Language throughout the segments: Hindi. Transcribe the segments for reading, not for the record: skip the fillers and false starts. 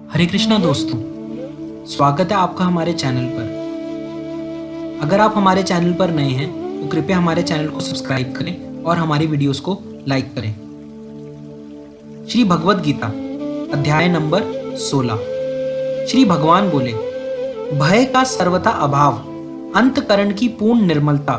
हरे कृष्णा दोस्तों, स्वागत है आपका हमारे चैनल पर। अगर आप हमारे चैनल पर नए हैं तो कृपया हमारे चैनल को सब्सक्राइब करें और हमारी वीडियोस को लाइक करें। श्री भगवद गीता अध्याय नंबर 16। श्री भगवान बोले, भय का सर्वथा अभाव, अंतकरण की पूर्ण निर्मलता,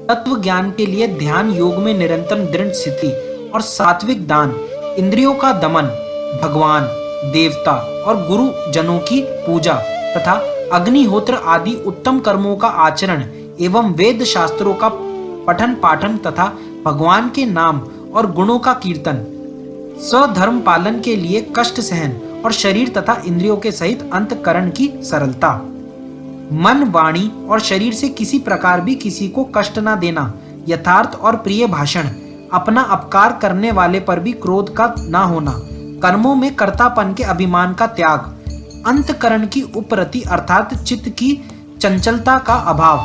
तत्व ज्ञान के लिए ध्यान योग में निरंतर दृढ़ स्थिति और सात्विक दान, इंद्रियों का दमन, भगवान, देवता और गुरु जनों की पूजा तथा अग्निहोत्र आदि उत्तम कर्मों का आचरण एवं वेद शास्त्रों का पठन पाठन तथा भगवान के नाम और गुणों का कीर्तन, स्वधर्म पालन के लिए कष्ट सहन और शरीर तथा इंद्रियों के सहित अंतकरण की सरलता, मन वाणी और शरीर से किसी प्रकार भी किसी को कष्ट न देना, यथार्थ और प्रिय भाषण, अपना अपकार करने वाले पर भी क्रोध का न होना, कर्मों में कर्तापन के अभिमान का त्याग, अंतकरण की उपरति अर्थात चित्त की चंचलता का अभाव,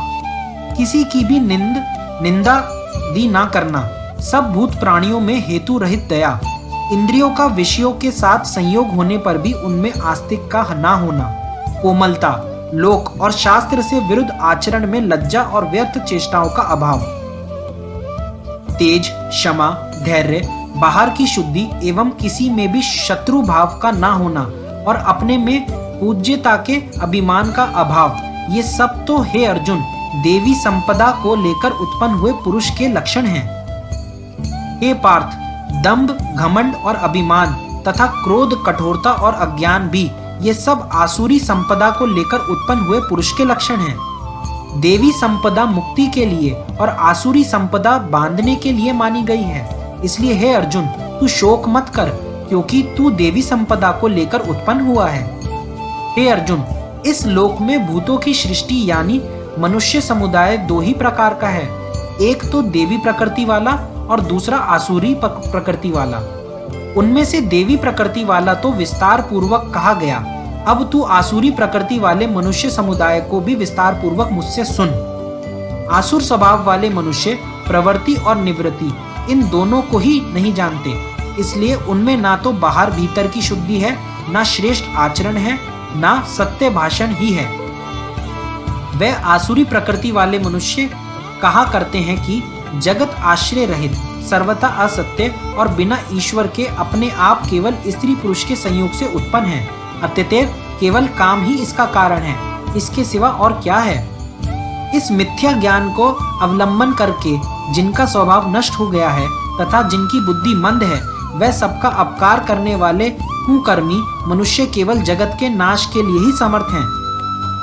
किसी की भी निंदा दी ना करना, सब भूत प्राणियों में हेतु रहित दया, इंद्रियों का विषयों के साथ संयोग होने पर भी उनमें आस्तिक का ना होना, कोमलता, लोक और शास्त्र से विरुद्ध आचरण में लज्जा और व्यर्थ चेष्टाओं का अभाव, तेज, क्षमा, धैर्य, बाहर की शुद्धि एवं किसी में भी शत्रु भाव का ना होना और अपने में पूज्यता के अभिमान का अभाव, ये सब तो हे अर्जुन देवी संपदा को लेकर उत्पन्न हुए पुरुष के लक्षण हैं। हे पार्थ, दंभ, घमंड और अभिमान तथा क्रोध, कठोरता और अज्ञान भी ये सब आसुरी संपदा को लेकर उत्पन्न हुए पुरुष के लक्षण हैं। देवी संपदा मुक्ति के लिए और आसुरी संपदा बांधने के लिए मानी गई है। इसलिए हे अर्जुन, तू शोक मत कर, क्योंकि तू देवी संपदा को लेकर उत्पन्न हुआ है। हे अर्जुन, इस लोक में भूतों की सृष्टि यानी मनुष्य समुदाय दो ही प्रकार का है, एक तो देवी प्रकृति वाला और दूसरा आसुरी प्रकृति वाला। उनमें से देवी प्रकृति वाला तो विस्तार पूर्वक कहा गया, अब तू आसुरी प्रकृति वाले मनुष्य समुदाय को भी विस्तार पूर्वक मुझसे सुन। आसुर स्वभाव वाले मनुष्य प्रवृत्ति और निवृत्ति इन दोनों को ही नहीं जानते, इसलिए उनमें ना तो बाहर भीतर की शुद्धि है, ना श्रेष्ठ आचरण है, ना सत्य भाषण ही है। वह आसुरी प्रकृति वाले मनुष्य कहा करते हैं कि जगत आश्रय रहित, सर्वथा असत्य और बिना ईश्वर के अपने आप केवल स्त्री पुरुष के संयोग से उत्पन्न है, अतएव केवल काम ही इसका कारण है, इसके सिवा और क्या है। इस मिथ्या ज्ञान को अवलंबन करके जिनका स्वभाव नष्ट हो गया है तथा जिनकी बुद्धि मंद है, वह सबका अपकार करने वाले कुकर्मी मनुष्य केवल जगत के नाश के लिए ही समर्थ हैं।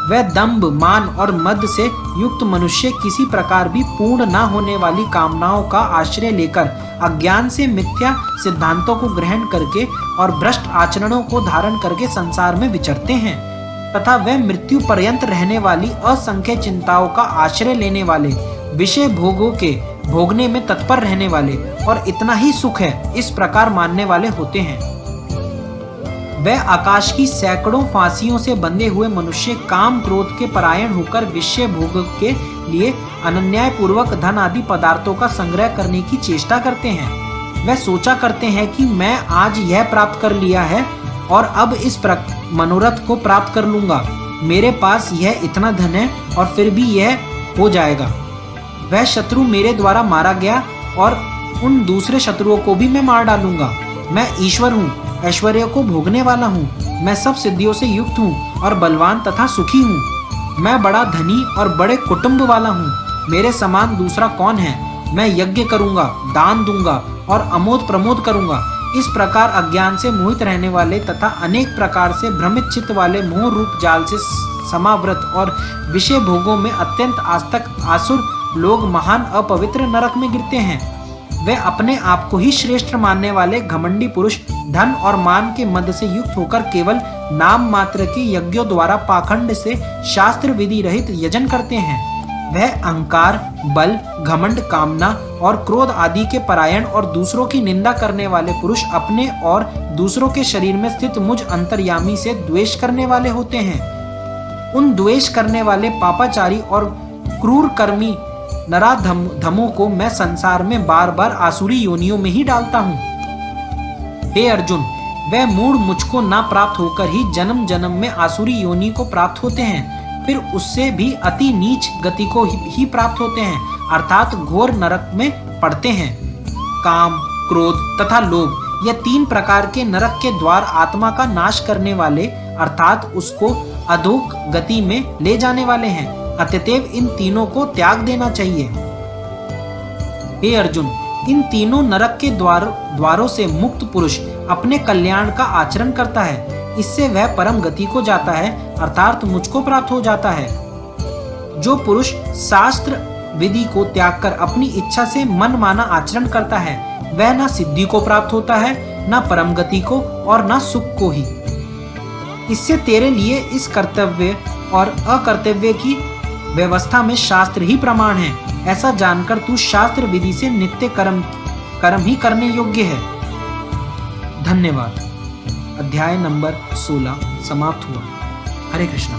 वह दंभ, मान और मद से युक्त मनुष्य किसी प्रकार भी पूर्ण न होने वाली कामनाओं का आश्रय लेकर अज्ञान से मिथ्या सिद्धांतों को ग्रहण करके और भ्रष्ट आचरणों को धारण करके संसार में विचरते हैं, तथा वह मृत्यु पर्यंत रहने वाली असंख्य चिंताओं का आश्रय लेने वाले, विषय भोगों के भोगने में तत्पर रहने वाले और इतना ही सुख है इस प्रकार मानने वाले होते हैं। वह आकाश की सैकड़ों फांसियों से बंधे हुए मनुष्य काम क्रोध के परायण होकर विषय भोग के लिए अनन्याय पूर्वक धन आदि पदार्थों का संग्रह करने की चेष्टा करते हैं। वह सोचा करते हैं कि मैं आज यह प्राप्त कर लिया है और अब इस मनोरथ को प्राप्त कर लूंगा, मेरे पास यह इतना धन है और फिर भी यह हो जाएगा। वह शत्रु मेरे द्वारा मारा गया और उन दूसरे शत्रुओं को भी मैं मार डालूंगा। मैं ईश्वर हूँ, ऐश्वर्य को भोगने वाला हूँ, मैं सब सिद्धियों से युक्त हूँ और बलवान तथा सुखी हूँ। मैं बड़ा धनी और बड़े कुटुंब वाला हूँ, मेरे समान दूसरा कौन है। मैं यज्ञ करूंगा, दान दूंगा और अमोद प्रमोद करूंगा। इस प्रकार अज्ञान से मोहित रहने वाले तथा अनेक प्रकार से भ्रमित चित्त वाले मोह रूप जाल से समावृत और विषय भोगों में अत्यंत आसक्त आसुर लोग महान अपवित्र नरक में गिरते हैं। वे अपने आप को ही श्रेष्ठ मानने वाले घमंडी पुरुष धन और मान के मद से युक्त होकर केवल नाम मात्र के यज्ञों द्वारा पाखंड से शास्त्र विधि रहित यजन करते हैं। वह अहंकार, बल, घमंड, कामना और क्रोध आदि के परायण और दूसरों की निंदा करने वाले पुरुष अपने और दूसरों के शरीर में स्थित मुझ अंतर्यामी से द्वेष करने वाले होते हैं। उन द्वेष करने वाले पापाचारी और क्रूर कर्मी नराधमों को मैं संसार में बार बार आसुरी योनियों में ही डालता हूँ। हे अर्जुन, वह मूढ़ मुझको ना प्राप्त होकर ही जन्म जन्म में आसुरी योनि को प्राप्त होते हैं, फिर उससे भी अति नीच गति को ही प्राप्त होते हैं, अर्थात घोर नरक में पड़ते हैं। काम, क्रोध तथा लोभ यह 3 प्रकार के नरक के द्वार आत्मा का नाश करने वाले अर्थात उसको अधोक गति में ले जाने वाले हैं। अतएव इन तीनों को त्याग देना चाहिए। हे अर्जुन, इन तीनों नरक के द्वारों से मुक्त पुरुष अपने कल्याण का आचरण करता है, इससे वह परम गति को जाता है, अर्थात मुझको प्राप्त हो जाता है। जो पुरुष शास्त्र विधि को त्याग कर अपनी इच्छा से मन माना आचरण करता है, वह ना सिद्धि को प्राप्त होता है, ना परम गति को और ना सुख को ही। इससे तेरे लिए इस कर्तव्य और अकर्तव्य की व्यवस्था में शास्त्र ही प्रमाण है। ऐसा जानकर तू शास्त्र विधि से नित्य कर्म ही करने योग्य है। धन्यवाद। अध्याय नंबर 16 समाप्त हुआ। हरे कृष्णा।